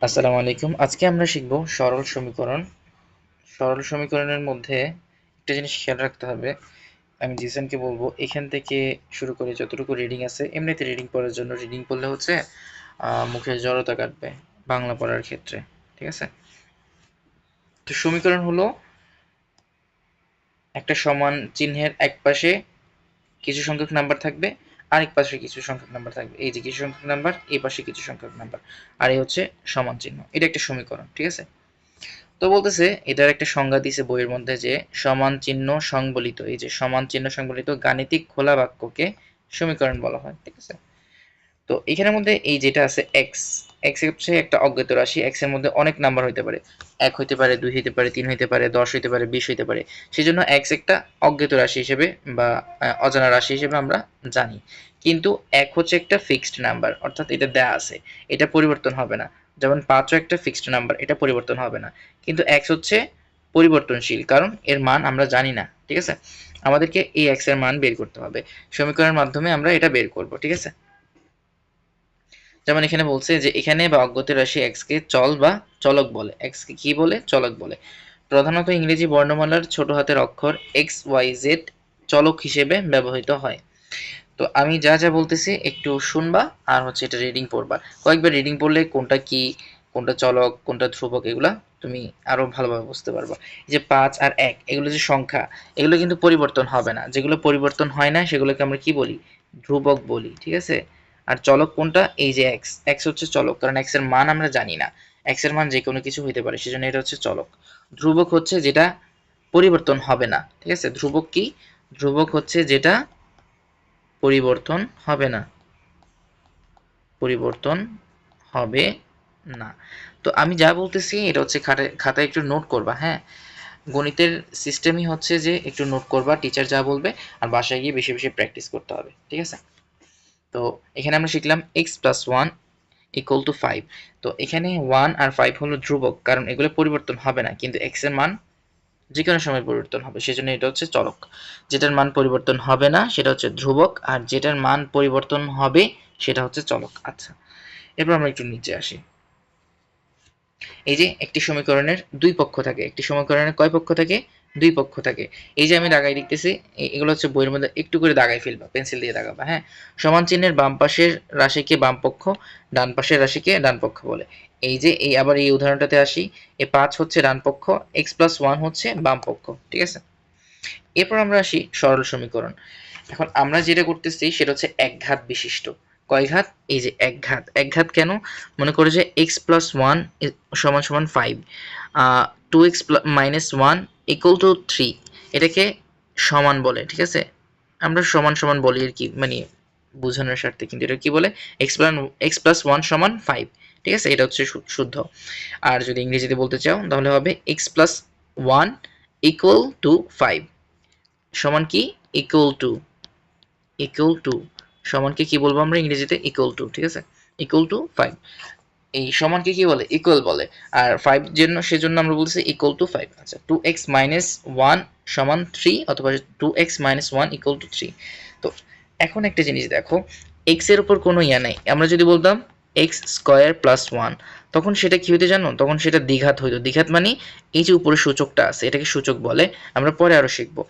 আসসালামু আলাইকুম। আজকে আমরা শিখব সরল সমীকরণ। সরল সমীকরণের মধ্যে একটা জিনিস খেয়াল রাখতে হবে। আমি জিসানকে বলবো এখান থেকে শুরু করে যতটুকু রিডিং আছে, এমনিতে রিডিং পড়ার জন্য রিডিং পড়লে হচ্ছে মুখের জড়তা কাটবে বাংলা পড়ার ক্ষেত্রে। ঠিক আছে? তো সমীকরণ হলো একটা সমান চিহ্নের এক পাশে কিছু সংখ্যক নাম্বার থাকবে, আরেক পাশে কিছু সংখ্যক নাম্বার থাকবে। এই যে কিছু সংখ্যক নাম্বার, এই পাশে কিছু সংখ্যক নাম্বার, আর এই হচ্ছে সমান চিহ্ন। এটা একটা সমীকরণ। ঠিক আছে? তো বলতেছে এটার একটা সংজ্ঞা দিছে বইয়ের মধ্যে যে সমান চিহ্ন সংবলিত, এই যে সমান চিহ্ন সংবলিত গাণিতিক খোলা বাক্যকে সমীকরণ বলা হয়। ঠিক আছে? তো এখানের মধ্যে এই যেটা আছে এক্স, এক্স হচ্ছে একটা অজ্ঞাত রাশি। এক্স এর মধ্যে অনেক নাম্বার হইতে পারে, 1 হইতে পারে, 2 হইতে পারে, 3 হইতে পারে, 10 হইতে পারে, 20 হইতে পারে। সেজন্য এক্স একটা অজ্ঞাত রাশি হিসেবে বা অজানা রাশি হিসেবে আমরা জানি। কিন্তু এক হচ্ছে একটা ফিক্সড নাম্বার, অর্থাৎ এটা দেয়া আছে, এটা পরিবর্তন হবে না। যেমন 5 ও একটা ফিক্সড নাম্বার, এটা পরিবর্তন হবে না। কিন্তু এক্স হচ্ছে পরিবর্তনশীল, কারণ এর মান আমরা জানি না। ঠিক আছে? আমাদেরকে এই এক্স এর মান বের করতে হবে, সমীকরণের মাধ্যমে আমরা এটা বের করব। ঠিক আছে? যেমন এখানে বলছে যে এখানে বা অজ্ঞাত রাশি এক্স কে চল বা চলক বলে। এক্স কে কি বলে? চলক বলে। প্রধানত ইংরেজি বর্ণমালার ছোট হাতের অক্ষর এক্স ওয়াই জেড চলক হিসেবে ব্যবহৃত হয়। তো আমি যা যা বলতেছি একটু শুনবা, আর হচ্ছে এটা রিডিং পড়বা। কয়েকবার রিডিং পড়লে কোনটা কি, কোনটা চলক, কোনটা ধ্রুবক, এগুলা তুমি আরো ভালোভাবে বুঝতে পারবা। এই যে 5 আর 1 এগুলো যে সংখ্যা, এগুলো কিন্তু পরিবর্তন হবে না। যেগুলো পরিবর্তন হয় না সেগুলোকে আমরা কি বলি? ধ্রুবক বলি। ঠিক আছে? আর চলক কোনটা? এই যে এক্স, এক্স হচ্ছে চলক, কারণ এক্স এর মান আমরা জানি না। এক্স এর মান যে কোনো কিছু হইতে পারে, সেজন্য এটা হচ্ছে চলক। ধ্রুবক হচ্ছে যেটা পরিবর্তন হবে না। ঠিক আছে? ধ্রুবক কি? ধ্রুবক হচ্ছে যেটা পরিবর্তন হবে না, পরিবর্তন হবে না। তো আমি যা বলতেছি এটা হচ্ছে খাতায় একটু নোট করবা। হ্যাঁ, গণিতের সিস্টেমই হচ্ছে যে একটু নোট করবা টিচার যা বলবে, আর বাসায় গিয়ে বেশি বেশি প্র্যাকটিস করতে হবে। ঠিক আছে? তো এখানে আমরা শিখলাম x plus one equal to 5। তো এখানে 1 আর 5 হলো ধ্রুবক, কারণ এগুলো পরিবর্তন হবে না, কিন্তু এক্স এর মান যে কোনো সময় পরিবর্তন হবে, সেজন্য এটা হচ্ছে চলক। যেটার মান পরিবর্তন হবে না সেটা হচ্ছে ধ্রুবক, আর যেটার মান পরিবর্তন হবে সেটা হচ্ছে চলক। আচ্ছা, এরপর আমরা একটু নিচে আসি। এই যে একটি সমীকরণের দুই পক্ষ থাকে, একটি সমীকরণের কয় পক্ষ থাকে? দুই পক্ষ থাকে। এই যে আমি দাগাই লিখতেছি, এগুলো হচ্ছে বইয়ের মধ্যে একটু করে দাগাই ফেলবা, পেন্সিল দিয়ে দাগাবা। হ্যাঁ, সমান চিহ্নের বাম পাশের রাশিকে বাম পক্ষ, ডান পাশের রাশিকে ডান পক্ষ বলে। এই যে এই আবার এই উদাহরণটাতে আসি, এ 5 হচ্ছে ডান পক্ষ, এক্স প্লাস ওয়ান হচ্ছে বাম পক্ষ। ঠিক আছে? এরপর আমরা আসি সরল সমীকরণ। এখন আমরা যেটা করতেছি সেটা হচ্ছে একঘাত বিশিষ্ট। কয় ঘাত? এই যে একঘাত। একঘাত কেন? মনে করো যে এক্স প্লাস ওয়ান সমান সমান 5, 2x minus one equal to 3, এটাকে সমান বলে। ঠিক আছে? আমরা সমান সমান বলি আর কি, মানে বোঝানোর স্বার্থে, কিন্তু এটা কি বলে? এক্স প্লাস ওয়ান সমান 5। ঠিক আছে? এটা হচ্ছে শুদ্ধ। আর যদি ইংরেজিতে বলতে চাও তাহলে হবে x plus one equal to 5 সমান কি? ইকুয়াল টু, ইকুয়াল টু সমানকে কি বলবো আমরা ইংরেজিতে? Equal to. ঠিক আছে? Equal to 5। এই সমানকে কি বলে? ইকুয়াল বলে। আর 5 জন্য সেজন্য আমরা বলছি ইকুয়াল টু 5। আচ্ছা, 2x মাইনাস 1 সমান 3, অথবা 2x মাইনাস 1 ইকুয়াল টু 3। তো এখন একটা জিনিস দেখো, x এর উপর কোনো ইয়া নাই। আমরা যদি বলতাম x স্কয়ার প্লাস 1, তখন সেটা কি হইতো জানো? তখন সেটা দ্বিঘাত হইতো। দ্বিঘাত মানে এই যে উপরে সূচকটা আছে, এটাকে সূচক বলে। আমরা পরে আরো শিখবো।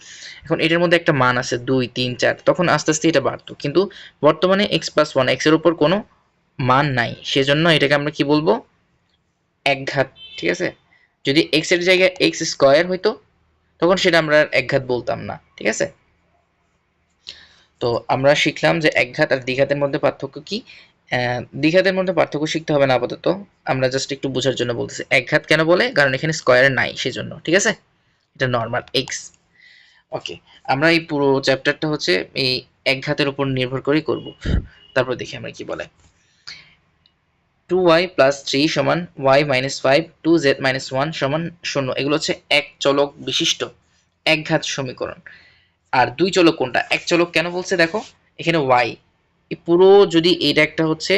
এখন এটার মধ্যে একটা মান আছে 2 3 4, তখন আস্তে আস্তে এটা বাড়তো। কিন্তু বর্তমানে x প্লাস 1, x এর উপর কোনো মান নাই, সেজন্য এটাকে আমরা কি বলবো? একঘাত। ঠিক আছে? যদি x এর জায়গায় x স্কয়ার হইতো, তখন সেটা আমরা আর একঘাত বলতাম না। ঠিক আছে? তো আমরা শিখলাম যে একঘাত আর দ্বিঘাতের মধ্যে পার্থক্য কি। দ্বিঘাতের মধ্যে পার্থক্য শিখতে হবে না আপাতত, আমরা জাস্ট একটু বোঝার জন্য বলতেছি। একঘাত কেন বলে? কারণ এখানে স্কয়ার নাই, সেজন্য। ঠিক আছে? এটা নর্মাল এক্স। ওকে, আমরা এই পুরো চ্যাপ্টারটা হচ্ছে এই একঘাতের উপর নির্ভর করেই করব। তারপর দেখি আমরা কি বলে। 2y প্লাস 3 সমান y মাইনাস 5, 2z মাইনাস 1 সমান 0, এগুলো হচ্ছে এক চলক বিশিষ্ট একঘাত সমীকরণ। আর দুই চলক কোনটা? এক চলক কেন বলছে দেখো, এখানে y, এই পুরো যদি এটা একটা হচ্ছে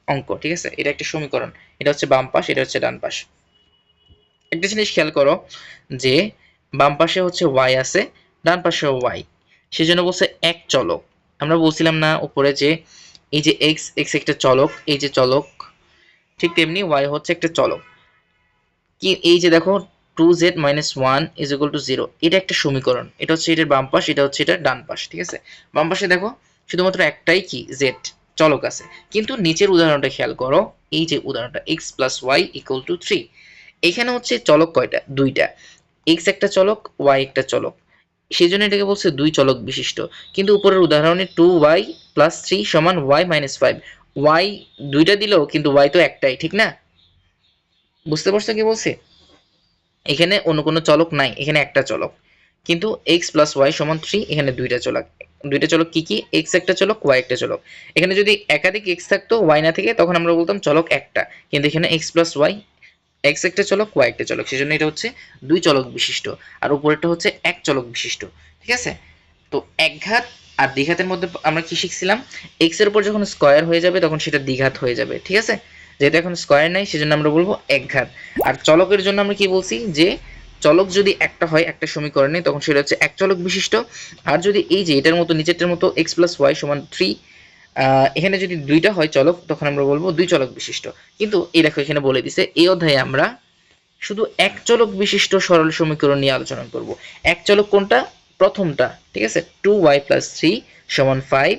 অঙ্ক, ঠিক আছে, এটা একটা সমীকরণ, এটা হচ্ছে বাম পাশ, এটা হচ্ছে ডান পাশ। একটা জিনিস খেয়াল করো যে বাম পাশে হচ্ছে y আছে, ডান পাশেও y, সেজন্য বলছে এক চলক। আমরা বলছিলাম না উপরে যে এই যে x, x একটা চলক, এই যে চলক, ঠিক তেমনি ওয়াই হচ্ছে একটা চলক। কি এই যে দেখো 2z - 1 = 0, এটা একটা সমীকরণ, এটা হচ্ছে এটার বাম পাশ, এটা হচ্ছে এটার ডান পাশ, ঠিক আছে। বাম পাশে দেখো শুধুমাত্র একটাই কি z চলক আছে, কিন্তু নিচের উদাহরণটা খেয়াল করো, এই যে উদাহরণটা x + y = 3, এখানে হচ্ছে চলক কয়টা? দুইটা, x একটা চলক, y একটা চলক, সেই জন্য এটাকে বলছে দুই চলক বিশিষ্ট। কিন্তু উপরের উদাহরণে 2y + 3 = y - 5, y দুইটা দিলেও কিন্তু y তো একটাই, ঠিক না? বুঝতে পারছো কি বলছি? এখানে অন্য কোনো চলক নাই, এখানে একটা চলক, কিন্তু x + y = 3, এখানে দুইটা চলক। দুইটা চলক কি কি? x একটা চলক, y একটা চলক। এখানে যদি একাধিক x থাকতো, y না থেকে, তখন আমরা বলতাম চলক একটা, কিন্তু এখানে x + y, x একটা চলক, y একটা চলক, সেজন্য এটা হচ্ছে দুই চলক বিশিষ্ট, আর উপরেরটা হচ্ছে এক চলক বিশিষ্ট, ঠিক আছে। তো একঘাত আর দ্বিঘাতের মধ্যে আমরা কি শিখছিলাম? x এর উপর যখন স্কয়ার হয়ে যাবে তখন সেটা দ্বিঘাত হয়ে যাবে, ঠিক আছে। যেহেতু এখন স্কয়ার নাই সেজন্য আমরা বলবো একঘাত। আর চলকের জন্য আমরা কি বলছি, যে চলক যদি একটা হয় একটা সমীকরণে, তখন সেটা হচ্ছে এক চলক বিশিষ্ট। আর যদি এই যে এটার মতো নিচেরটার মতো x + y = 3, এখানে যদি দুইটা হয় চলক, তখন আমরা বলবো দুই চলক বিশিষ্ট। কিন্তু এই দেখো এখানে বলে দিছে, এই অধ্যায়ে আমরা শুধু এক চলক বিশিষ্ট সরল সমীকরণ নিয়ে আলোচনা করব। এক চলক কোনটা? প্রথমটা, ঠিক আছে, 2y + 3 = 5,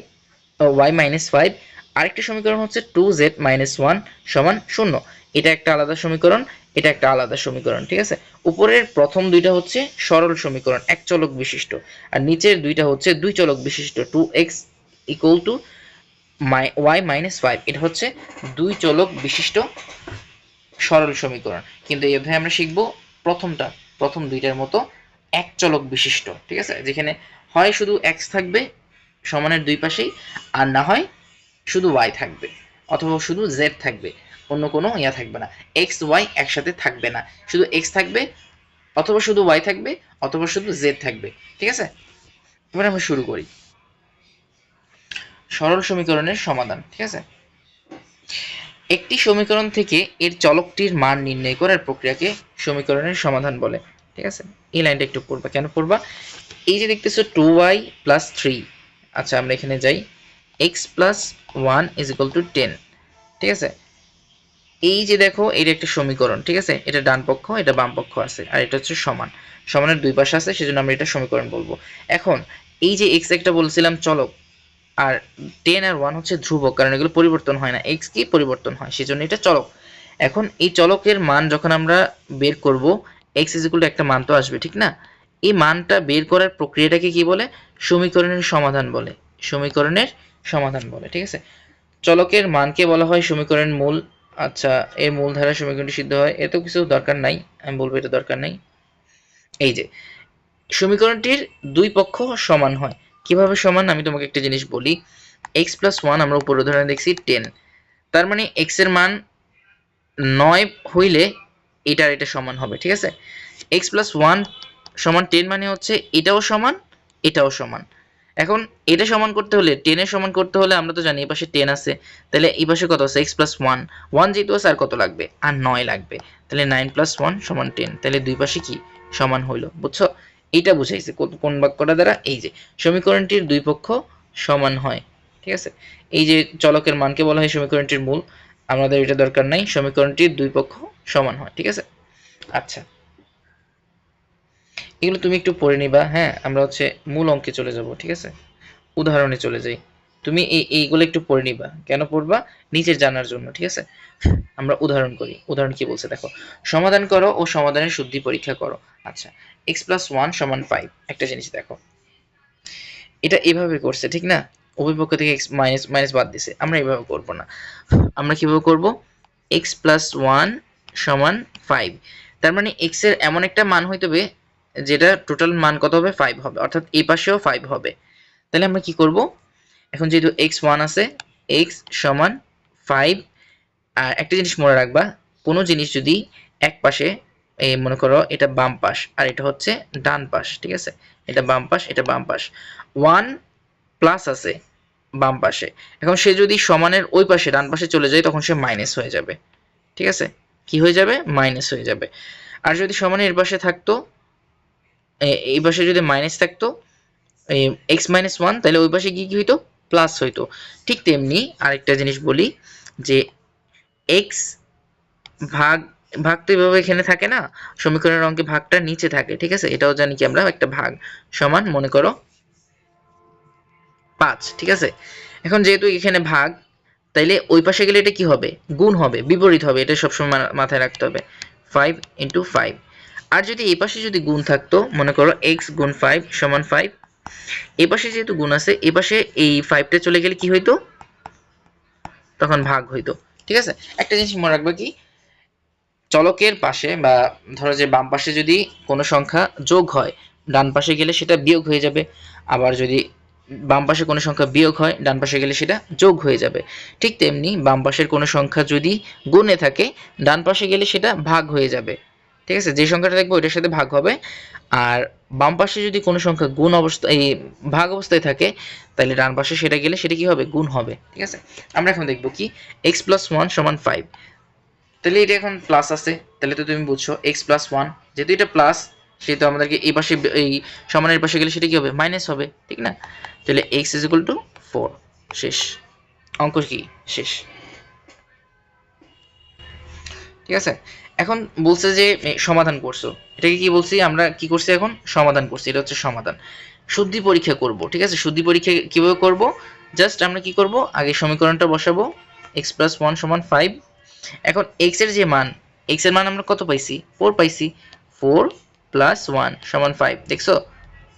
y - 5। আরেকটি সমীকরণ হচ্ছে 2z - 1 = 0, এটা একটা আলাদা সমীকরণ, এটা একটা আলাদা সমীকরণ, ঠিক আছে। উপরের প্রথম দুইটা হচ্ছে সরল সমীকরণ এক চলক বিশিষ্ট, আর নিচের দুইটা হচ্ছে দুই চলক বিশিষ্ট, 2x = y - 5, এটা হচ্ছে দুই চলক বিশিষ্ট সরল সমীকরণ। কিন্তু এই অধ্যায়ে আমরা শিখব প্রথমটা, প্রথম দুইটার মতো এক চলক বিশিষ্ট, ঠিক আছে, যেখানে হয় শুধু x থাকবে সমানের দুই পাশেই, আর না হয় শুধু y থাকবে, অথবা শুধু z থাকবে, অন্য কোনো ইয়া থাকবে না, x y একসাথে থাকবে না, শুধু x থাকবে, অথবা শুধু y থাকবে, অথবা শুধু z থাকবে, ঠিক আছে। এবার আমরা শুরু করি সরল সমীকরণের সমাধান, ঠিক আছে। একটি সমীকরণ থেকে এর চলকটির মান নির্ণয় করার প্রক্রিয়াকে সমীকরণের সমাধান বলে, ঠিক আছে। এই লাইনটা একটু পড়বা, কেন পড়বা? এই যে দেখতেছো 2y + 3, আচ্ছা আমরা এখানে যাই, x + 1 = 10, ঠিক আছে। এই যে দেখো এটা একটা সমীকরণ, ঠিক আছে, এটা ডান পক্ষ, এটা বাম পক্ষ আছে, আর এটা হচ্ছে সমান, সমানের দুই পাশে আছে, সেজন্য আমরা এটা সমীকরণ বলবো। এখন এই যে x একটা বলছিলাম চলক, আর 10 আর 1 হচ্ছে ধ্রুবক, কারণ এগুলো পরিবর্তন হয় না, x কি পরিবর্তন হয়, সেজন্য এটা চলক। এখন এই চলকের মান যখন আমরা বের করব, x = একটা মান তো আসবে, ঠিক না? এই মানটা বের করার প্রক্রিয়াটাকে কি বলে? সমীকরণের সমাধান বলে, সমীকরণের সমাধান বলে, ঠিক আছে। চলকের মানকে বলা হয় সমীকরণের মূল। আচ্ছা, এর মূল ধারা সমীকরণটি সিদ্ধ হয়, এত কিছু দরকার নাই, আমি বলবো এটা দরকার নাই। এই যে সমীকরণটির দুই পক্ষ সমান হয়, কিভাবে সমান আমি তোমাকে একটা জিনিস বলি। x + 1 আমরা উপর উদাহরণে দেখছি 10, তার মানে x এর মান 9 হইলে এটা আর এটা সমান হবে, ঠিক আছে। x + 1 = 10 মানে হচ্ছে এটাও সমান, এটাও সমান। এখন এটা সমান করতে হলে, 10 এর সমান করতে হলে আমরা তো জানি এই পাশে 10 আছে, তাহলে এই পাশে কত আছে? x + 1, 1 যেহেতু আছে আর কত লাগবে? আর 9 লাগবে, তাহলে 9 + 1 = 10, তাহলে দুই পাশে কি সমান হইলো, বুঝছো? এইটা বুঝাইছে কোন বাক্যটা দ্বারা? এই যে সমীকরণটির দুই পক্ষ সমান হয়, ঠিক আছে। এই যে চলকের মানকে বলা হয় সমীকরণটির মূল, আমাদের এটা দরকার নাই, সমীকরণটির দুই পক্ষ সমান হয়, ঠিক আছে। আচ্ছা, এগুলো তুমি একটু পড়ে নিবা, হ্যাঁ। আমরা হচ্ছে মূল অঙ্কে চলে যাব, ঠিক আছে, উদাহরণে চলে যাই। তুমি এইগুলো একটু পড়ে নিবা, কেন পড়বা? নিচের জানার জন্য, ঠিক আছে। আমরা উদাহরণ করি, উদাহরণ কি বলছে দেখো, সমাধান করো ও সমাধানের শুদ্ধি পরীক্ষা করো। আচ্ছা, x + 1 = 5, একটা জিনিস দেখো, এটা এভাবে করছে, ঠিক না? উভয় পক্ষ থেকে x মাইনাস মাইনাস বাদ দিছে, আমরা এভাবে করব না, আমরা কিভাবে করব? x + 1 = 5, তার মানে x এর এমন একটা মান হইতে হবে যেটা টোটাল মান কত হবে? 5 হবে, অর্থাৎ এই পাশেও 5 হবে। তাহলে আমরা কি করব? এখন যেহেতু x1 আছে, x = 5, আর একটা জিনিস মনে রাখবা, কোনো জিনিস যদি এক পাশে, এই মনে করো এটা বাম পাশ আর এটা হচ্ছে ডান পাশ, ঠিক আছে, এটা বাম পাশ, এটা বাম পাশ, 1 প্লাস আছে বাম পাশে, এখন সে যদি সমানের ওই পাশে ডান পাশে চলে যায় তখন সে মাইনাস হয়ে যাবে, ঠিক আছে। কি হয়ে যাবে? মাইনাস হয়ে যাবে। আর যদি সমানের এর পাশে থাকতো, এই পাশে যদি মাইনাস থাকতো, x - 1, তাহলে ওই পাশে কি কি হইতো? প্লাস হইতো। ঠিক তেমনি আরেকটা জিনিস বলি, যে x ভাগ ভাগ তো এভাবে এখানে থাকে না, সমীকরণের অঙ্কে ভাগটা নিচে থাকে, ঠিক আছে, এটাও জানি কি আমরা একটা ভাগ সমান মনে করো 5, ঠিক আছে। এখন যেহেতু এখানে ভাগ, তাইলে ওই পাশে গেলে এটা কি হবে, গুণ হবে, বিপরীত হবে, এটা সবসময় মাথায় রাখতে হবে, 5 ইন্টু 5। আর যদি এই পাশে যদি গুণ থাকতো, মনে করো x গুণ 5 সমান 5, এই পাশে যেহেতু গুণ আছে, এই পাশে এই 5টা চলে গেলে কি হইতো, তখন ভাগ হইতো, ঠিক আছে। একটা জিনিস মনে রাখবে কি, চলকের পাশে বা ধরো যে বাম পাশে যদি কোনো সংখ্যা যোগ হয়, ডান পাশে গেলে সেটা বিয়োগ হয়ে যাবে, আবার যদি বাম পাশে কোনো সংখ্যা বিয়োগ হয়, ডান পাশে গেলে সেটা যোগ হয়ে যাবে। ঠিক তেমনি বাম পাশের কোনো সংখ্যা যদি গুণে থাকে, ডান পাশে গেলে সেটা ভাগ হয়ে যাবে, ঠিক আছে, যে সংখ্যাটা দেখবো ওইটার সাথে ভাগ হবে। আর বাম পাশে যদি কোনো সংখ্যা গুণ অবস্থা এই ভাগ অবস্থায় থাকে, তাহলে ডান পাশে সেটা গেলে সেটা কি হবে, গুণ হবে, ঠিক আছে। আমরা এখন দেখবো কি x প্লাস 1 সমান 5, তাহলে এটা এখন প্লাস আছে, তাহলে তো তুমি বুঝছো এক্স প্লাস 1, যেহেতু এটা প্লাস, সেহেতু আমাদেরকে এই পাশে এই সমানের পাশে গেলে সেটা কি হবে, মাইনাস হবে, ঠিক না। তাহলে এক্স ইজ ইকুয়াল টু 4, শেষ, অঙ্ক কি শেষ, ঠিক আছে। এখন বলছে যে সমাধান করছো, এটাকে কি বলছি আমরা, কি করছি এখন, সমাধান করছি, এটা হচ্ছে সমাধান। শুদ্ধি পরীক্ষা করব, ঠিক আছে, শুদ্ধি পরীক্ষা কিভাবে করব, জাস্ট আমরা কি করব, আগে সমীকরণটা বসাবো, এক্স প্লাস 1 সমান 5। এখন x এর যে মান, x এর মান আমরা কত পাইছি, 4 পাইছি, 4 প্লাস 1 সমান 5, দেখছো,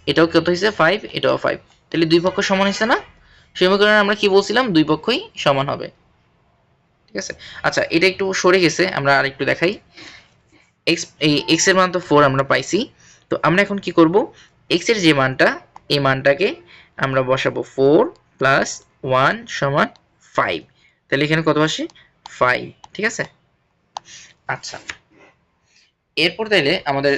এটাও কত হয়েছে 5, এটাও 5, তাহলে দুই পক্ষ সমান হয়েছে না। সমীকরণে আমরা কি বলছিলাম, দুই পক্ষই সমান হবে, ঠিক আছে। আচ্ছা, এটা একটু সরে গেছে, আমরা আরেকটু দেখাই। এই x এর মান তো 4 আমরা পাইছি, তো আমরা এখন কি করব, x এর যে মানটা, এই মানটাকে আমরা বসাবো 4 প্লাস 1 সমান 5, তাহলে এখানে কত আসে, 5, ঠিক আছে। আচ্ছা, এরপর তাইলে আমাদের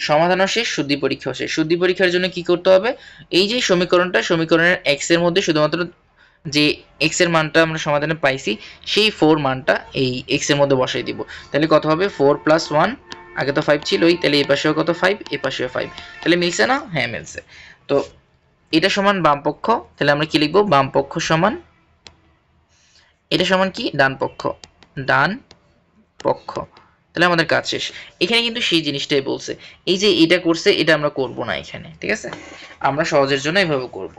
সমাধানও শেষ, শুদ্ধি পরীক্ষাও শেষ। শুদ্ধি পরীক্ষার জন্য কি করতে হবে, এই যে সমীকরণটা, সমীকরণের এক্স এর মধ্যে শুধুমাত্র যে এক্স এর মানটা আমরা সমাধানে পাইছি, সেই 4 মানটা এই এক্স এর মধ্যে বসাই দিব। তাহলে কত হবে, 4 প্লাস 1, আগে তো 5 ছিলই, তাহলে এই পাশেও কত 5, এই পাশেও 5, তাহলে মিলছে না, হ্যাঁ মিলছে। তো এটা সমান বাম পক্ষ, তাহলে আমরা কি লিখবো, বাম পক্ষ সমান, এটা সমান কি, ডান পক্ষ, ডান পক্ষ, তাহলে আমাদের কাজ শেষ। এখানে কিন্তু সেই জিনিসটাই বলছে, এই যে এটা করছে, এটা আমরা করব না এখানে, ঠিক আছে, আমরা সহজের জন্য এভাবে করব।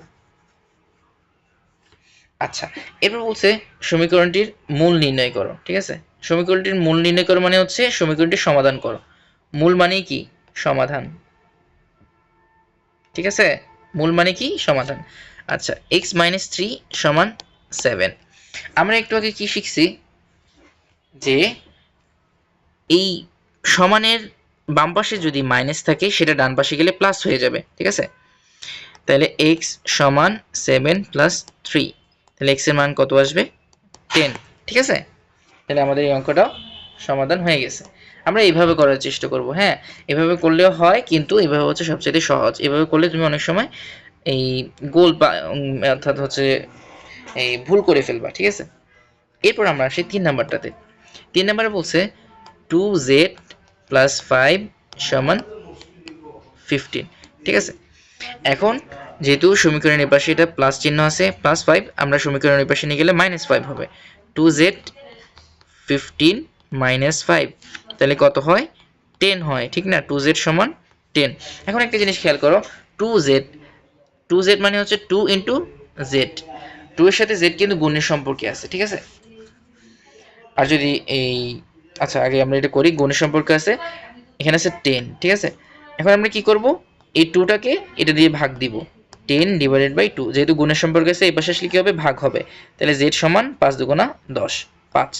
আচ্ছা, এরপর বলছে সমীকরণটির মূল নির্ণয় করো, ঠিক আছে। সমীকরণটির মূল নির্ণয় করো মানে হচ্ছে সমীকরণটির সমাধান করো, মূল মানে কি, সমাধান, ঠিক আছে, মূল মানে কি, সমাধান। আচ্ছা, x মাইনাস 3 সমান 7, আমরা একটু আগে কি শিখছি, যে এই সমানের বাম পাশে যদি মাইনাস থাকে, সেটা ডান পাশে গেলে প্লাস হয়ে যাবে, ঠিক আছে। তাহলে x সমান 7 প্লাস 3, তাহলে x এর মান কত আসবে, 10, ঠিক আছে। তাহলে আমাদের এই অঙ্কটাও সমাধান হয়ে গেছে। আমরা এইভাবে করার চেষ্টা করব, হ্যাঁ, এভাবে করলেও হয়, কিন্তু এভাবে হচ্ছে সবচেয়ে সহজ, এভাবে করলে তুমি অনেক সময় এই গোল অর্থাৎ হচ্ছে এই ভুল করে ফেলবা, ঠিক আছে। এরপর আমরা আসি 3 নাম্বারটাতে। 3 নাম্বারে বলছে 2z প্লাস 5 সমান 15, ঠিক আছে। এখন যেহেতু সমীকরণের পাশে এটা প্লাস চিহ্ন আছে, প্লাস 5, আমরা সমীকরণের পাশে নিয়ে গেলে -5 হবে, 2z 15 মাইনাস 5, তাহলে কত হয়, 10 হয়, ঠিক না, 2z সমান 10। এখন একটা জিনিস খেয়াল করো, 2z, 2z মানে হচ্ছে 2 ইন্টু জেড, 2 এর সাথে z কিন্তু গুণের সম্পর্কে আছে, ঠিক আছে। আর যদি এই, আচ্ছা আগে আমরা এটা করি, গুণের সম্পর্ক আছে, এখানে আছে 10, ঠিক আছে। এখন আমরা কি করব, এই 2টাকে এটা দিয়ে ভাগ দিব, 10 ডিভাইডেড বাই 2, যেহেতু গুণের সম্পর্ক আছে, এই পাশে আসলে কি হবে, ভাগ হবে, তাহলে z সমান 5 দুগুণা 10, 5।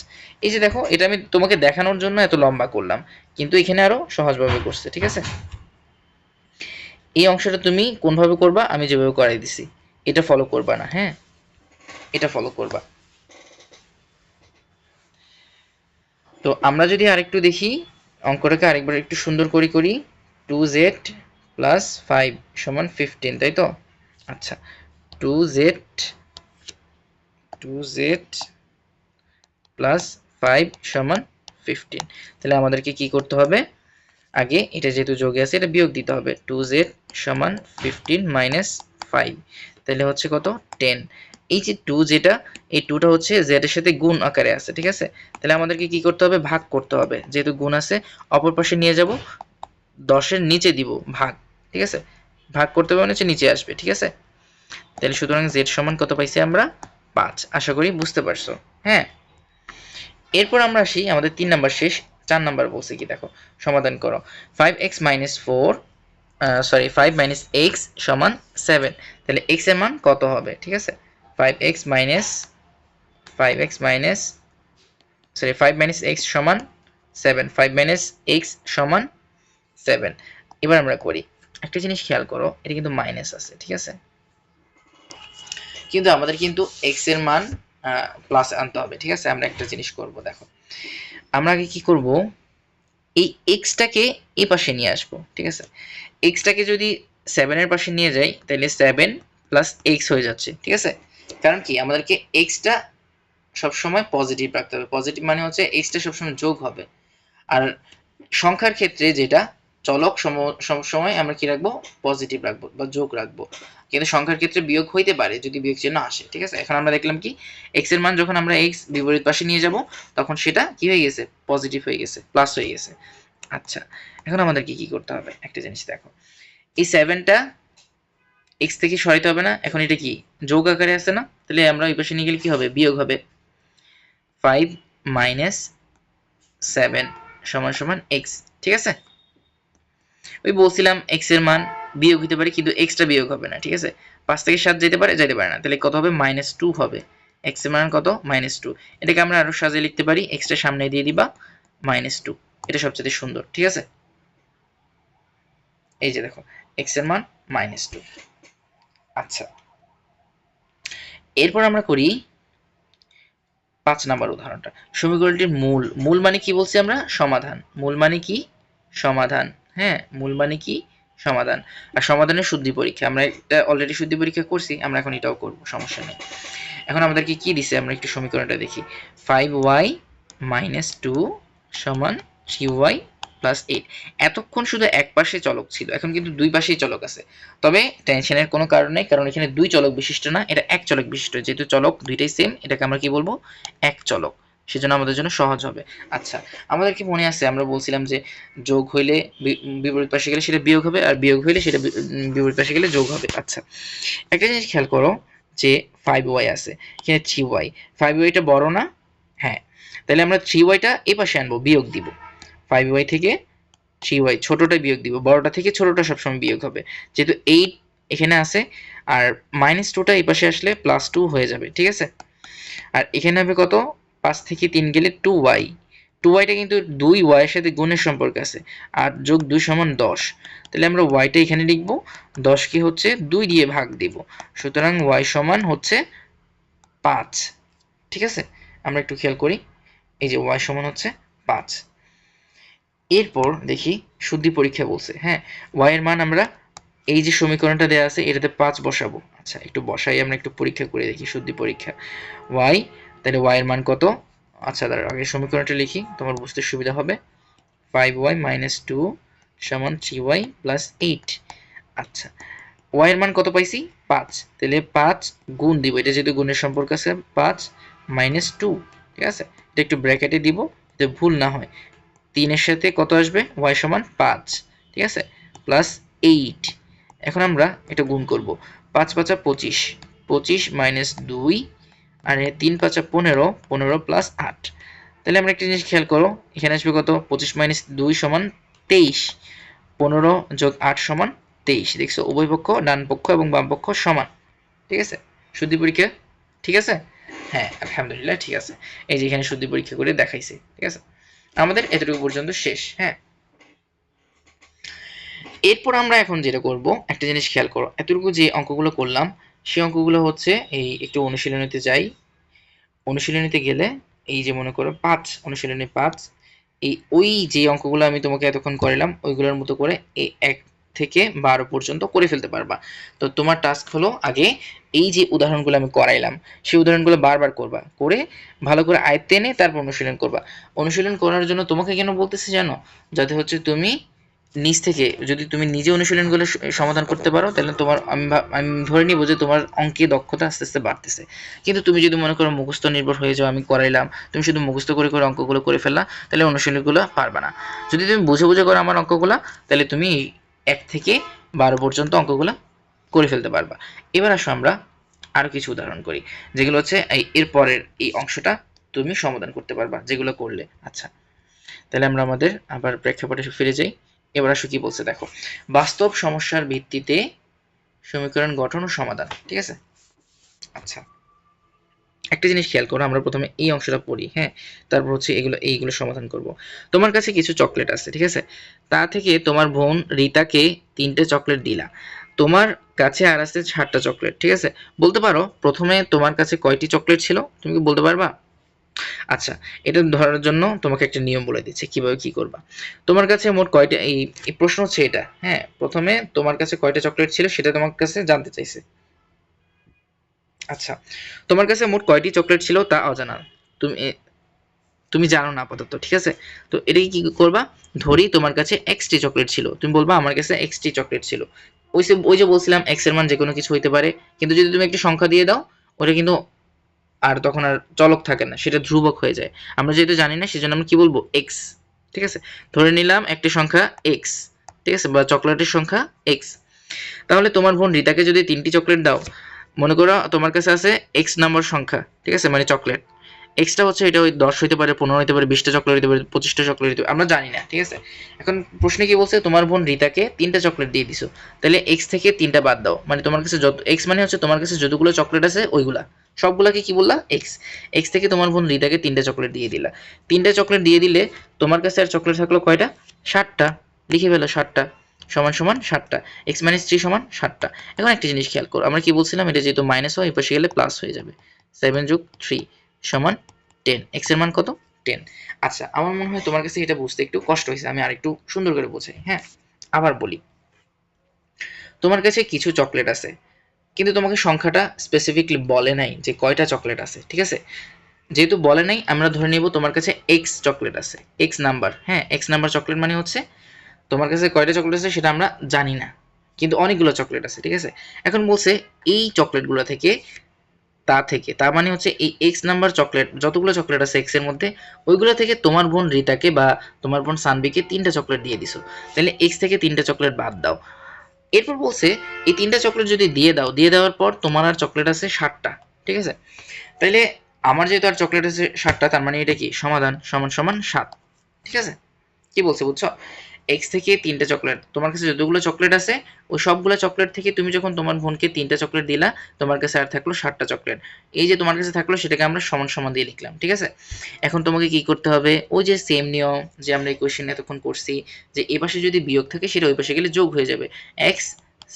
এই যে দেখো, এটা আমি তোমাকে দেখানোর জন্য এত লম্বা করলাম, কিন্তু এখানে আরো সহজভাবে করছে, ঠিক আছে। এই অংশটা তুমি কোনভাবে করবা, আমি যেভাবে করাই দিছি, এটা ফলো করবা না, হ্যাঁ, এটা ফলো করবা। তো আমরা যদি আরেকটু দেখি, অঙ্কটাকে আরেকবার একটু সুন্দর করে করি, 2z প্লাস 5 সমান 15, তাই তো। আচ্ছা, 2z প্লাস 5 সমান 15, তাহলে আমাদেরকে কি করতে হবে, আগে এটা যেহেতু যোগে আছে, এটা বিয়োগ দিতে হবে, 2z সমান 15 মাইনাস 5, তাহলে হচ্ছে কত, 10। এই যে 2 যেটা, এই 2টা হচ্ছে z এর সাথে গুণ আকারে আছে, ঠিক আছে? তাহলে আমাদেরকে কি করতে হবে, ভাগ করতে হবে। যেহেতু গুণ আছে অপর পাশে নিয়ে যাব, 10 এর নিচে দিব ভাগ, ঠিক আছে? ভাগ করতে হবে মানে হচ্ছে নিচে আসবে, ঠিক আছে? তাহলে সুতরাং z সমান কত পাইছি আমরা, 5। আশা করি বুঝতে পারছো। হ্যাঁ, এরপর আমরা আসি আমাদের 3 নাম্বার শেষ, 4 নাম্বার বলছে কি দেখো, সমাধান করো। 5x - 4 সরি 5 - x সমান 7। তাহলে x এর মান কত হবে, ঠিক আছে? 5x minus 5x minus sorry 5 - x সমান 7, 5 - x সমান 7। এবার আমরা করি, একটা জিনিস খেয়াল করো, এটা কিন্তু মাইনাস আছে, ঠিক আছে? কিন্তু আমাদের কিন্তু x এর মান প্লাস আনতে হবে, ঠিক আছে? আমরা একটা জিনিস করব, দেখো আমরা আগে কি করব, এই এক্সটাকে এই পাশে নিয়ে আসবো, ঠিক আছে? এক্সটাকে যদি 7 এর পাশে নিয়ে যাই তাহলে 7 প্লাস এক্স হয়ে যাচ্ছে, ঠিক আছে? কারণ কি, আমাদেরকে এক্সটা সবসময় পজিটিভ রাখতে হবে। পজিটিভ মানে হচ্ছে এক্সটা সবসময় যোগ হবে। আর সংখ্যার ক্ষেত্রে যেটা চলক সবসময় আমরা কি রাখবো, পজিটিভ রাখবো বা যোগ রাখবো। কিন্তু সংখ্যার ক্ষেত্রে বিয়োগ হইতে পারে যদি বিয়োগ চিহ্ন আসে, ঠিক আছে? এখন আমরা দেখলাম কি, এক্স এর মান যখন আমরা এক্স বিপরীত পাশে নিয়ে যাব তখন সেটা কি হয়ে গেছে, পজিটিভ হয়ে গেছে, প্লাস হয়ে গেছে। আচ্ছা, এখন আমাদেরকে কি করতে হবে, একটা জিনিস দেখো, এই 7টা এক্স থেকে সরাইতে হবে না, এখন এটা কি যোগ আকারে আছে না? তাহলে আমরা ওই পাশে নিয়ে গেলে কি হবে, বিয়োগ হবে। 5 - 7 সমান সমান এক্স, ঠিক আছে? ওই বলছিলাম এক্স এর মান বিয়োগ হতে পারে কিন্তু এক্সটা বিয়োগ হবে না, ঠিক আছে? 5 থেকে 7 যেতে পারে, যেতে পারে না। তাহলে কত হবে, -2 হবে। এক্স এর মান কত, -2। এটাকে আমরা আরো সাজিয়ে লিখতে পারি, এক্সটা সামনে দিয়ে দিবা -2, এটা সবচেয়ে সুন্দর, ঠিক আছে? এই যে দেখো এক্স এর মান -2। আচ্ছা, এরপর আমরা করি 5 নাম্বার উদাহরণটা। সমীকরণটির মূল, মূল মানে কি বলছি আমরা, সমাধান। মূল মানে কি, সমাধান। হ্যাঁ, মূল মানে কি, সমাধান। আর সমাধানের শুদ্ধি পরীক্ষা, আমরা এটা অলরেডি শুদ্ধি পরীক্ষা করছি, আমরা এখন এটাও করব, সমস্যা নেই। এখন আমাদেরকে কি দিছে, আমরা একটু সমীকরণটা দেখি। 5y - 2 সমান 3y প্লাস 8। এতক্ষণ শুধু এক পাশে চলক ছিল, এখন কিন্তু দুই পাশেই চলক আছে। তবে টেনশনের কোনো কারণ নেই, কারণ এখানে দুই চলক বিশিষ্ট না, এটা এক চলক বিশিষ্ট। যেহেতু চলক দুইটাই সেম, এটাকে আমরা কি বলবো, এক চলক। সেজন্য আমাদের জন্য সহজ হবে। আচ্ছা, আমাদের কি মনে আছে, আমরা বলছিলাম যে যোগ হইলে বিপরীত পাশে গেলে সেটা বিয়োগ হবে, আর বিয়োগ হইলে সেটা বিপরীত পাশে গেলে যোগ হবে। আচ্ছা, একটা জিনিস খেয়াল করো যে 5y আছে, এখানে 3y, 5yটা বড় না? হ্যাঁ, তাহলে আমরা 3yটা এই পাশে আনবো, বিয়োগ দিব। 5y থেকে 3y ছোটটা বিয়োগ দিব, বড়টা থেকে ছোটটা সবসময় বিয়োগ হবে। যেহেতু 8 এখানে আছে, আর -2টা এই পাশে আসলে +2 হয়ে যাবে, ঠিক আছে? আর এখানে হবে কত, 5 থেকে 3 গেলে 2y, 2yটা কিন্তু 2y এর সাথে গুণের সম্পর্ক আছে, 8 যোগ 2 সমান 10। তাহলে আমরা yটা এখানে লিখব, 10 কে হচ্ছে 2 দিয়ে ভাগ দিব, সুতরাং y সমান হচ্ছে 5, ঠিক আছে? আমরা একটু খেয়াল করি, এই যে y সমান হচ্ছে 5। এরপর দেখি শুদ্ধি পরীক্ষা বলছে। হ্যাঁ, y এর মান আমরা এই যে সমীকরণটা দেওয়া আছে এটাতে 5 বসাবো। আচ্ছা, একটু বসাই, আমরা একটু পরীক্ষা করে দেখি, শুদ্ধি পরীক্ষা। y, তাহলে y এর মান কত? আচ্ছা, দাঁড়াও আগে সমীকরণটা লিখি, তোমার বুঝতে সুবিধা হবে। 5y - 2 সমান 3y প্লাস 8। আচ্ছা, y এর মান কত পাইছি, 5। তাহলে 5 গুণ দিব, এটা যেহেতু গুণের সম্পর্ক আছে, 5 - 2, ঠিক আছে? এটা একটু ব্র্যাকেটে দিব যাতে ভুল না হয়। 3 এর সাথে কত আসবে, y সমান 5, ঠিক আছে? প্লাস 8। এখন আমরা এটা গুণ করব, 5 5 25, 25 - 2, আর 3 5 15, 15 প্লাস 8। তাহলে আমরা একটা জিনিস খেয়াল করো, এখানে আসবে কত, 25 - 2 সমান 23, 15 যোগ 8 সমান 23। দেখছো, উভয় পক্ষ ডান পক্ষ এবং বাম পক্ষ সমান, ঠিক আছে? শুদ্ধি পরীক্ষা ঠিক আছে? হ্যাঁ, আলহামদুলিল্লাহ ঠিক আছে। এই যে এখানে শুদ্ধি পরীক্ষা করে দেখাইছে, ঠিক আছে? আমাদের এতটুকু পর্যন্ত শেষ। হ্যাঁ, এরপর আমরা এখন যেটা করব, একটা জিনিস খেয়াল করো, এতটুকু যে অঙ্কগুলো করলাম সেই অঙ্কগুলো হচ্ছে, এই একটু অনুশীলনীতে যাই। অনুশীলনীতে গেলে এই যে মনে করো 5, অনুশীলনী 5, এই ওই যে অঙ্কগুলো আমি তোমাকে এতক্ষণ করালাম ওইগুলোর মতো করে এই 1 থেকে 12 পর্যন্ত করে ফেলতে পারবা। তো তোমার টাস্ক হলো আগে এই যে উদাহরণগুলো আমি করাইলাম সেই উদাহরণগুলো বারবার করবা, করে ভালো করে আয়ত্তে এনে তারপর অনুশীলন করবা। অনুশীলন করার জন্য তোমাকে কেন বলতেছি জানো, যাতে হচ্ছে তুমি নিজ থেকে যদি তুমি নিজে অনুশীলনগুলো সমাধান করতে পারো তাহলে তোমার আমি ধরে নিব যে তোমার অঙ্কে দক্ষতা আস্তে আস্তে বাড়তেছে। কিন্তু তুমি যদি মনে করো মুখস্থ নির্ভর হয়ে যাও, আমি করাইলাম, তুমি শুধু মুখস্থ করে করে অঙ্কগুলো করে ফেললা, তাহলে অনুশীলনগুলো পারবে না। যদি তুমি বুঝে বুঝে করো আমার অঙ্কগুলো, তাহলে তুমি 1 থেকে 12 পর্যন্ত অঙ্কগুলো করে ফেলতে পারবা। এবার আসো আমরা আরও কিছু উদাহরণ করি, যেগুলো হচ্ছে এর পরের এই অংশটা তুমি সমাধান করতে পারবা যেগুলো করলে। আচ্ছা, তাহলে আমরা আমাদের আবার প্রেক্ষাপটে ফিরে যাই। এবার আসো কি বলছে দেখো, বাস্তব সমস্যার ভিত্তিতে সমীকরণ গঠন ও সমাধান। ঠিক আছে, আচ্ছা একটা জিনিস খেয়াল করো, আমরা প্রথমে এই অংশটা পড়ি, হ্যাঁ, তারপর হচ্ছে এইগুলো সমাধান করব। তোমার কাছে কিছু চকলেট আছে, ঠিক আছে, তা থেকে তোমার বোন রিতাকে 3টে চকলেট দিলা। তোমার কাছে আর আছে 7টা চকলেট। ঠিক আছে, বলতে পারো প্রথমে তোমার কাছে কয়টি চকলেট ছিল, তুমি কি বলতে পারবা? আচ্ছা, এটা ধরার জন্য তোমাকে একটা নিয়ম বলে দিচ্ছি কিভাবে কি করবা। তোমার কাছে মোট কয়টা, এই প্রশ্ন হচ্ছে এটা, হ্যাঁ, প্রথমে তোমার কাছে কয়টা চকলেট ছিল সেটা তোমার কাছে জানতে চাইছে। আচ্ছা, তোমার কাছে মোট কয়টি চকলেট ছিল তা অজানা, তুমি তুমি জানো না আপাতত। ঠিক আছে, তো এটাকে কি করবা, ধরি তোমার কাছে এক্সটি চকলেট ছিল, তুমি বলবা আমার কাছে এক্সটি চকলেট ছিল। ওই যে বলছিলাম এক্স এর মান যে কোনো কিছু হইতে পারে, কিন্তু যদি তুমি একটা সংখ্যা দিয়ে দাও ওটা কিন্তু আর তখন আর চলক থাকে না, সেটা ধ্রুবক হয়ে যায়। আমরা যেহেতু জানি না সেজন্য আমরা কি বলবো, এক্স। ঠিক আছে, ধরে নিলাম একটি সংখ্যা এক্স, ঠিক আছে, বা চকলেটের সংখ্যা এক্স। তাহলে তোমার বোন রিতাকে যদি 3টি চকলেট দাও, মনে করো তোমার কাছে আছে এক্স নাম্বার সংখ্যা, ঠিক আছে, মানে চকলেট। এক্সটা হচ্ছে এটা ওই 10 হইতে পারে, 15 হইতে পারে, 20টা চকলেট হইতে পারে, 25টা চকলেট হইতে পারে, আমরা জানি না। ঠিক আছে, এখন প্রশ্নে কি বলছে, তোমার বোন রিতাকে 3টা চকলেট দিয়ে দিছো, তাহলে এক্স থেকে 3টা বাদ দাও, মানে তোমার কাছে যত এক্স মানে হচ্ছে তোমার কাছে যতগুলো চকলেট আছে ওইগুলা সবগুলাকে কি বললা, এক্স। এক্স থেকে তোমার বোন রিতাকে 3টা চকলেট দিয়ে দিলা। 3টা চকলেট দিয়ে দিলে তোমার কাছে আর চকলেট থাকলো কয়টা, 7টা। লিখে ফেলো 7টা সমান সমান 7টা, এক্স মাইনাস 3 সমান 7টা। এখন একটা জিনিস খেয়াল করো, আমরা কি বলছিলাম, এটা যেহেতু মাইনাস হয় এই পাশে গেলে প্লাস হয়ে যাবে। 7 যোগ 3 সমান 10, এক্স এর মান কত, 10। আচ্ছা, আমার মনে হয় তোমার কাছে এটা বুঝতে একটু কষ্ট হয়েছে, আমি আরেকটু সুন্দর করে বোঝাই। হ্যাঁ, আবার বলি, তোমার কাছে কিছু চকলেট আছে, কিন্তু তোমাকে সংখ্যাটা স্পেসিফিকলি বলে নাই যে কয়টা চকলেট আছে। ঠিক আছে, যেহেতু বলে নাই আমরা ধরে নিব তোমার কাছে এক্স চকলেট আছে, এক্স নাম্বার। হ্যাঁ, এক্স নাম্বার চকলেট মানে হচ্ছে তোমার কাছে কয়টা চকলেট আছে সেটা আমরা জানি না, কিন্তু অনেকগুলো চকলেট আছে। ঠিক আছে, এখন বলছে এই চকলেটগুলো থেকে, তার মানে হচ্ছে এই এক্স নাম্বার চকলেট, যতগুলো চকলেট আছে এক্স এর মধ্যে, ওইগুলো থেকে তোমার বোন রিতাকে বা তোমার বোন সানবিকে 3টা চকলেট দিয়ে দিছো, তাহলে এক্স থেকে 3টা চকলেট বাদ দাও। এরপর বলছে এই 3টা চকলেট যদি দিয়ে দাও, দিয়ে দেওয়ার পর তোমার আর চকলেট আছে 7টা। ঠিক আছে, তাইলে আমার যেহেতু আর চকলেট আছে 7টা, তার মানে এটা কি সমাধান সমান সমান 7। ঠিক আছে, কি বলছে বুঝছো, এক্স থেকে 3টা চকলেট, তোমার কাছে যতগুলো চকলেট আছে ওই সবগুলো চকলেট থেকে তুমি যখন তোমার বোনকে 3টা চকলেট দিলা, তোমার কাছে আর থাকলো 7টা চকলেট। এই যে তোমার কাছে থাকলো সেটাকে আমরা সমান সমান দিয়ে লিখলাম। ঠিক আছে, এখন তোমাকে কি করতে হবে, ওই যে সেম নিয়ম যে আমরা এই কোশ্চেন এতক্ষণ করছি, যে এ পাশে যদি বিয়োগ থাকে সেটা ওই পাশে গেলে যোগ হয়ে যাবে। এক্স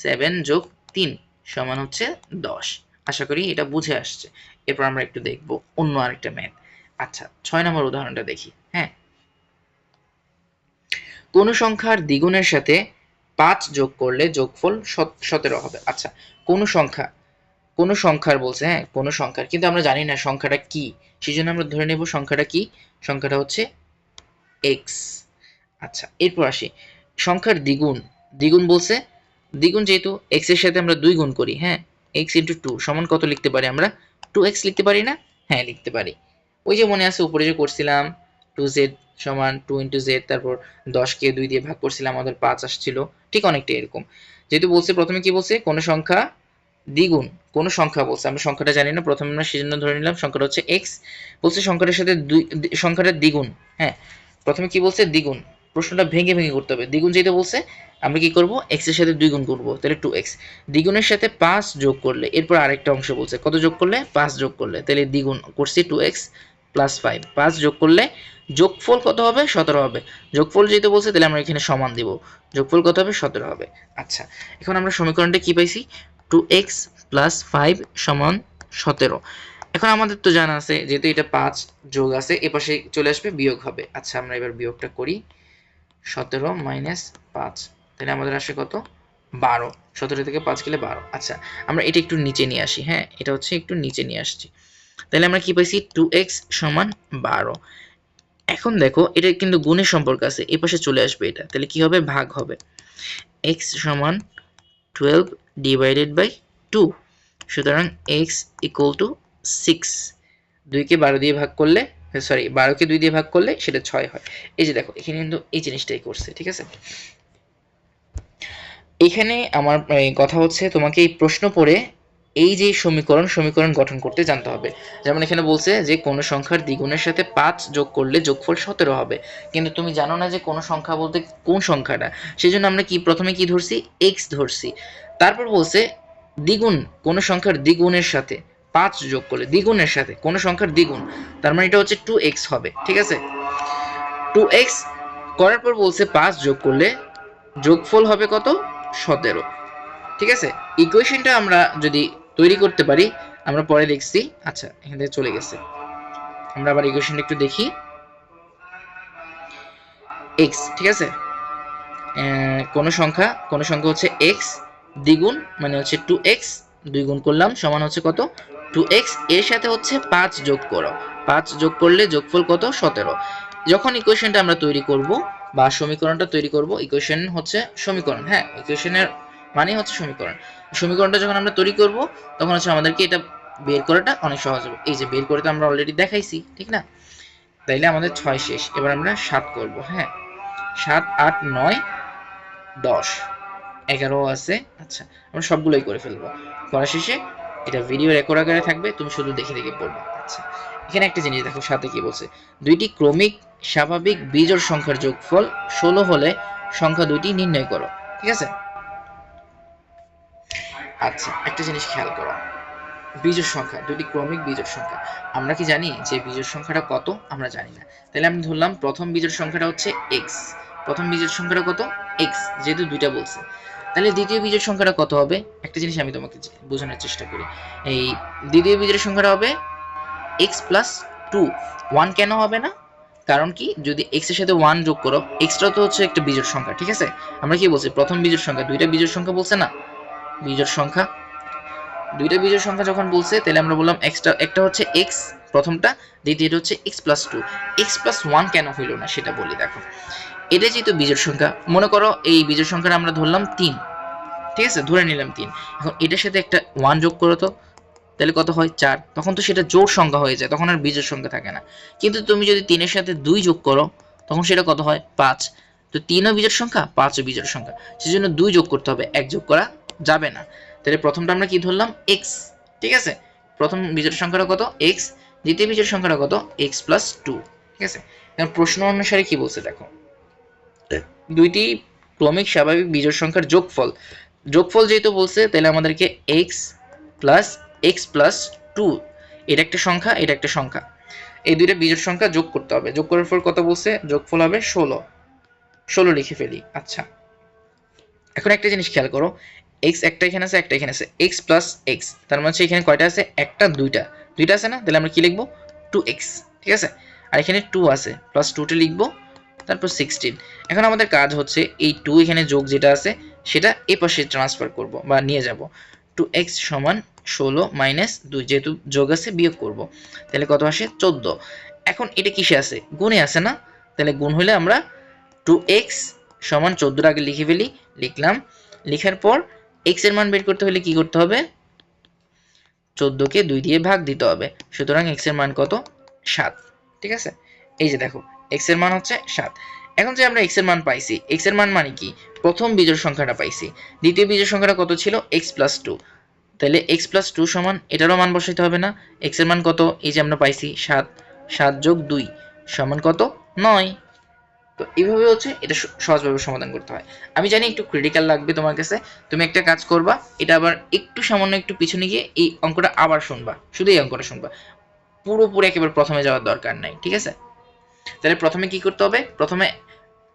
7 যোগ 3 সমান হচ্ছে 10। আশা করি এটা বুঝে আসছে। এরপর আমরা একটু দেখবো অন্য আরেকটা ম্যাথ। আচ্ছা, 6 নম্বর উদাহরণটা দেখি। হ্যাঁ, কোন সংখ্যার দ্বিগুণের সাথে 5 যোগ করলে যোগফল 17 হবে। আচ্ছা, কোন সংখ্যা, কোন সংখ্যার বলছে, হ্যাঁ, কোন সংখ্যার, কিন্তু আমরা জানি না সংখ্যাটা কি, সেজন্য আমরা ধরে নেব সংখ্যাটা কি, সংখ্যাটা হচ্ছে এক্স। আচ্ছা, এরপর আসি সংখ্যার দ্বিগুণ। দ্বিগুণ বলছে, দ্বিগুণ যেহেতু এক্স এর সাথে আমরা 2 গুণ করি, হ্যাঁ, এক্স ইন্টু 2 সমান কত লিখতে পারি আমরা, 2x লিখতে পারি না? হ্যাঁ, লিখতে পারি। ওই যে মনে আছে উপরে যে করছিলাম 2z সমান 2 ইন্টু জেড, তারপর 10কে 2 দিয়ে ভাগ করছিলাম, আমাদের 5 আসছিল, ঠিক অনেকটা এরকম। যেহেতু বলছে প্রথমে কি বলছে, কোন সংখ্যা দ্বিগুণ, কোন সংখ্যা বলছে, আমরা সংখ্যাটা জানি না, প্রথমে আমরা সেজন্য ধরে নিলাম সংখ্যাটা হচ্ছে এক্স। বলছে সংখ্যাটার সাথে সংখ্যাটার দ্বিগুণ। হ্যাঁ, প্রথমে কি বলছে, দ্বিগুণ। প্রশ্নটা ভেঙে ভেঙে করতে হবে, দ্বিগুণ যেটা বলছে আমরা কি করব, এক্স এর সাথে 2 গুণ করব, তাহলে 2x। দ্বিগুণের সাথে 5 যোগ করলে, এরপর আরেকটা অংশ বলছে কত যোগ করলে, 5 যোগ করলে, তাহলে দ্বিগুণ করছি 2x প্লাস 5, 5 যোগ করলে যোগফল কত হবে, 17 হবে। যোগফল যেহেতু বলছে তাহলে আমরা এখানে সমান দিব, যোগফল কত হবে, 17 হবে। আচ্ছা, এখন আমরা সমীকরণটা কি পাইছি, 2x প্লাস 5 সমান 17। এখন আমাদের তো জানা আছে যেহেতু এটা 5 যোগ আছে, এপাশে চলে আসবে বিয়োগ হবে। আচ্ছা, আমরা এবার বিয়োগটা করি, 17 মাইনাস 5, তাহলে আমাদের আসে কত, 12। 17 থেকে 5 গেলে 12। আচ্ছা, আমরা এটা একটু নিচে নিয়ে আসি। হ্যাঁ, এটা হচ্ছে একটু নিচে নিয়ে আসছি, তাহলে আমরা কি পাইছি, 2x সমান 12। এখন দেখো এটা কিন্তু গুণের সম্পর্ক আছে, এই পাশে চলে আসবে এটা, তাহলে কি হবে ভাগ হবে। x সমান 12 ডিভাইডেড বাই 2, সুতরাং x ইকুয়াল টু 6। 2 কে 12 দিয়ে ভাগ করলে, সরি 12 কে 2 দিয়ে ভাগ করলে সেটা 6 হয়। এই যে দেখো এখানে কিন্তু এই জিনিসটাই করছে, ঠিক আছে। এখানে আমার কথা হচ্ছে তোমাকে এই প্রশ্ন পড়ে এই যে সমীকরণ গঠন করতে জানতে হবে। যেমন এখানে বলছে যে কোনো সংখ্যার দ্বিগুণের সাথে 5 যোগ করলে যোগফল 17 হবে, কিন্তু তুমি জানো না যে কোনো সংখ্যা বলতে কোন সংখ্যাটা, সেজন্য আমরা প্রথমে কি ধরছি, x ধরছি। তারপর বলছে দ্বিগুণ, কোনো সংখ্যার দ্বিগুণের সাথে 5 যোগ করলে, দ্বিগুণের সাথে কোনো সংখ্যার দ্বিগুণ, তার মানে এটা হচ্ছে 2x হবে, ঠিক আছে। 2x করার পর বলছে 5 যোগ করলে যোগফল হবে কত, 17, ঠিক আছে। ইকুয়েশনটা আমরা যদি তৈরি করতে পারি, আমরা পরে দেখছি, আচ্ছা এখান থেকে চলে গেছে, আমরা আবার ইকুয়েশনটা একটু দেখি। x, ঠিক আছে, কোন সংখ্যা হচ্ছে x দ্বিগুণ মানে হচ্ছে 2x, 2 গুণ করলাম সমান হচ্ছে কত 2x, এর সাথে হচ্ছে 5 যোগ করো, 5 যোগ করলে যোগফল কত 17। যখন ইকুয়েশনটা আমরা তৈরি করব বা সমীকরণটা তৈরি করব, ইকুয়েশন হচ্ছে সমীকরণ, হ্যাঁ ইকুয়েশনের মানে হচ্ছে সমীকরণ। সমীকরণটা যখন আমরা তৈরি করব তখন হচ্ছে আমাদেরকে এটা বের করাটা অনেক সহজ হবে। এই যে বের করে তো আমরা অলরেডি দেখাইছি, ঠিক না। তাইলে আমাদের 6 শেষ, এবার আমরা 7 করব, হ্যাঁ 7 8 9 10 11 আছে। আচ্ছা আমরা সবগুলোই করে ফেলবো, করা শেষে এটা ভিডিও রেকর্ড আকারে থাকবে, তুমি শুধু দেখে দেখে পড়বে। আচ্ছা এখানে একটা জিনিস দেখো, সাথে কি বলছে, দুইটি ক্রমিক স্বাভাবিক বিজোড় সংখ্যার যোগফল 16 হলে সংখ্যা দুইটি নির্ণয় করো, ঠিক আছে। আচ্ছা একটা জিনিস খেয়াল করো, বিজোড় সংখ্যা, দুটি ক্রমিক বিজোড় সংখ্যা, আমরা কি জানি যে বিজোড় সংখ্যাটা কত, আমরা জানি না। তাহলে আমি ধরলাম প্রথম বিজোড় সংখ্যাটা হচ্ছে x, প্রথম বিজোড় সংখ্যাটা কত x, যেহেতু দুইটা বলছে। তাহলে দ্বিতীয় বিজোড় সংখ্যাটা কত হবে, একটা জিনিস আমি তোমাকে বোঝানোর চেষ্টা করি। এই দ্বিতীয় বিজোড় সংখ্যাটা হবে x প্লাস 2। 1 কেন হবে না, কারণ কি যদি x এর সাথে 1 যোগ করো, xটা তো হচ্ছে একটা বিজোড় সংখ্যা, ঠিক আছে। আমরা কি বলছি প্রথম বিজোড় সংখ্যা, দুইটা বিজোড় সংখ্যা বলছে না, বিজোড় সংখ্যা, দুইটা বিজোড় সংখ্যা যখন বলছে তাহলে আমরা বললাম একটা হচ্ছে x প্রথমটা, দ্বিতীয়টা হচ্ছে x প্লাস 2। x প্লাস 1 কেন হইল না সেটা বলি, দেখো এটা যেহেতু বিজোড় সংখ্যা, মনে করো এই বিজোড় সংখ্যাটা আমরা ধরলাম 3, ঠিক আছে, ধরে নিলাম 3, এখন এটার সাথে একটা 1 যোগ করো তো, তাহলে কত হয় 4, তখন তো সেটা জোড় সংখ্যা হয়ে যায়, তখন আর বিজোড় সংখ্যা থাকে না। কিন্তু তুমি যদি 3 এর সাথে 2 যোগ করো তখন সেটা কত হয় 5, তো 3 ও বিজোড় সংখ্যা 5 ও বিজোড় সংখ্যা, সেজন্য 2 যোগ করতে হবে, 1 যোগ করা যাবে না। তাহলে প্রথমটা আমরা কি ধরলাম x, ঠিক আছে, প্রথম বিজোড় সংখ্যাটা কত x, দ্বিতীয় বিজোড় সংখ্যাটা কত x প্লাস 2, ঠিক আছে। এখন প্রশ্ন অনুসারে কি বলছে দেখো, দুইটি ক্রমিক স্বাভাবিক বিজোড় সংখ্যার যোগফল, যোগফল যেহেতু বলছে তাহলে আমাদেরকে x প্লাস 2, এটা একটা সংখ্যা এটা একটা সংখ্যা, এই দুইটা বিজোড় সংখ্যা যোগ করতে হবে, যোগ করার পর কত বলছে, যোগফল হবে 16, 16 লিখে ফেলি। আচ্ছা এখন একটা জিনিস খেয়াল করো, x একটা এখানে আছে একটা এখানে আছে, x প্লাস x, তার মানে এখানে কয়টা আছে, একটা দুইটা, দুইটা আছে না, তাহলে আমরা কি লিখবো 2x, ঠিক আছে। আর এখানে 2 আছে, প্লাস 2টা লিখবো, তারপর 16। এখন আমাদের কাজ হচ্ছে এই 2 এখানে যোগ যেটা আছে সেটা এই পাশে ট্রান্সফার করব বা নিয়ে যাব, 2x সমান 16 মাইনাস 2, যেহেতু যোগ আছে বিয়োগ করব, তাহলে কত আসে 14। এখন এটা কিসে আছে, গুণে আছে না, তাহলে গুণ হলে আমরা 2x সমান 14 আগে লিখে ফেলি, লিখলাম, লেখার পর x এর মান বের করতে হলে কি করতে হবে, 14 কে 2 দিয়ে ভাগ দিতে হবে, সুতরাং x এর মান কত 7, ঠিক আছে। এই যে দেখো x এর মান হচ্ছে 7। এখন যে আমরা x এর মান পাইছি, x এর মান মানে কি, প্রথম বিজোড় সংখ্যাটা পাইছি, দ্বিতীয় বিজোড় সংখ্যাটা কত ছিল x প্লাস 2, তাহলে x প্লাস 2 সমান এটারও মান বসাইতে হবে না, x এর মান কত, এই যে আমরা পাইছি 7, 7 যোগ 2 সমান কত 9। তো এইভাবে হচ্ছে এটা সহজভাবে সমাধান করতে হয়। আমি জানি একটু ক্রিটিক্যাল লাগবে তোমার কাছে, তুমি একটা কাজ করবা, এটা আবার একটু সামান্য একটু পিছনে গিয়ে এই অঙ্কটা আবার শুনবা, শুধু এই অঙ্কটা শুনবা, পুরোপুরি একেবারে প্রথমে যাওয়ার দরকার নাই, ঠিক আছে। তাহলে প্রথমে কি করতে হবে, প্রথমে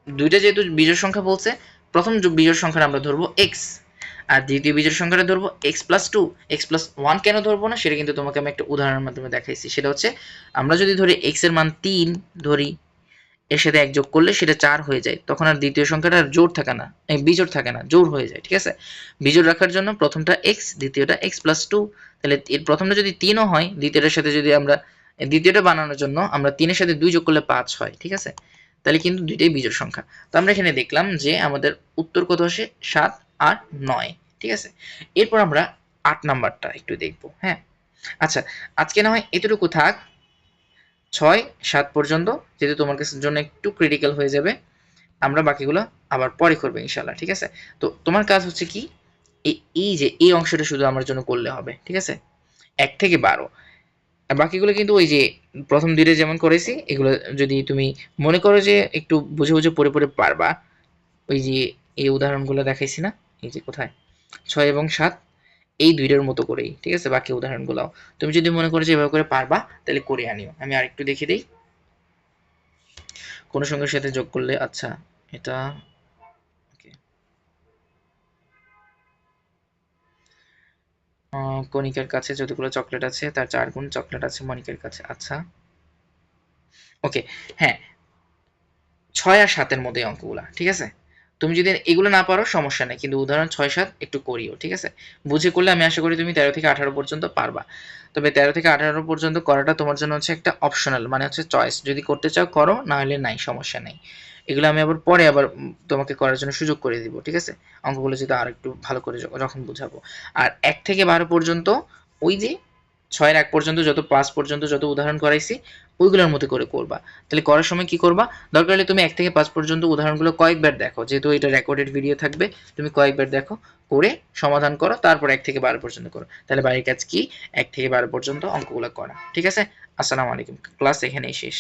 দুইটা যেহেতু বিজোড় সংখ্যা বলছে, প্রথম বিজোড় সংখ্যাটা আমরা ধরবো x, আর দ্বিতীয় বিজোড় সংখ্যাটা ধরবো x প্লাস 2, x প্লাস 1 কেন ধরবো না সেটা কিন্তু তোমাকে আমি একটা উদাহরণের মাধ্যমে দেখাইছি। সেটা হচ্ছে আমরা যদি ধরি x এর মান 3 ধরি, এর সাথে 1 যোগ করলে সেটা 4 হয়ে যায়, তখন আর দ্বিতীয় সংখ্যাটা জোড় থাকে না, বিজোড় থাকে না, জোড় হয়ে যায়, ঠিক আছে। বিজোড় রাখার জন্য প্রথমটা x, দ্বিতীয়টা x প্লাস 2, তাহলে এর প্রথমটা যদি 3ও হয়, দ্বিতীয়টার সাথে যদি আমরা দ্বিতীয়টা বানানোর জন্য আমরা 3 এর সাথে 2 যোগ করলে 5 হয়, ঠিক আছে? তাহলে কিন্তু দুইটাই বিজোড় সংখ্যা। তো আমরা এখানে দেখলাম যে আমাদের উত্তর কত আসে 7 আর 9, ঠিক আছে? এরপর আমরা 8 নাম্বারটা একটু দেখব, হ্যাঁ? আচ্ছা, আজকে না হয় এতটুকু থাক 6 7 পর্যন্ত, যেহেতু তোমার কাছে জন্য একটু ক্রিটিক্যাল হয়ে যাবে। আমরা বাকিগুলো আবার পরে করব ইনশাআল্লাহ, ঠিক আছে? তো তোমার কাজ হচ্ছে কি এই যে এই অংশটা শুধু আমার জন্য করলে হবে, ঠিক আছে? 1 থেকে 12, আর বাকিগুলো কিন্তু ওই যে প্রথম দুইটা যেমন করেছি এগুলো যদি তুমি মনে করো যে একটু বুঝে বুঝে পড়ে পড়ে পারবা, ওই যে এই উদাহরণগুলো দেখাইছি না, এই যে কোথায় 6 এবং 7 এই দুইটার মতো করেই, ঠিক আছে? বাকি উদাহরণগুলো তুমি যদি মনে করো যে এভাবে করে পারবা তাহলে করে আনিও। আমি আরেকটু দেখিয়ে দিই কোন সংখ্যার সাথে যোগ করলে। আচ্ছা, এটা ওকে, কণিকার কাছে যতগুলো চকলেট আছে তার 4 গুণ চকলেট আছে মনিকার কাছে। আচ্ছা, ওকে, হ্যাঁ, 6 আর 7 এর মধ্যে এই অঙ্কগুলা, ঠিক আছে? তুমি যদি এগুলো না পারো সমস্যা নেই, কিন্তু উদাহরণ 6-7 একটু করিও, ঠিক আছে? বুঝে করলে আমি আশা করি তুমি 13 থেকে 18 পর্যন্ত পারবা। তবে 13 থেকে 18 পর্যন্ত করাটা তোমার জন্য হচ্ছে একটা অপশনাল, মানে হচ্ছে চয়েস। যদি করতে চাও করো, না হলে নাই, সমস্যা নাই। এগুলো আমি আবার পরে আবার তোমাকে করার জন্য সুযোগ করে দিব, ঠিক আছে? অঙ্কগুলো যদি আরেকটু ভালো করে যখন বুঝাবো। আর 1 থেকে 12 পর্যন্ত ওই যে 6 এর 1 পর্যন্ত যত 5 পর্যন্ত যত উদাহরণ করাইছি ওইগুলোর মতো করে করবা। তাহলে করার সময় কি করবা? দরকার হলে তুমি 1 থেকে 5 পর্যন্ত উদাহরণগুলো কয়েকবার দেখো। যেহেতু এটা রেকর্ডেড ভিডিও থাকবে, তুমি কয়েকবার দেখো, করে সমাধান করো, তারপর 1 থেকে 12 পর্যন্ত করো। তাহলে বাড়ির কাজ কি? 1 থেকে 12 পর্যন্ত অঙ্কগুলো করা। ঠিক আছে? আসসালামু আলাইকুম। ক্লাস এখানেই শেষ।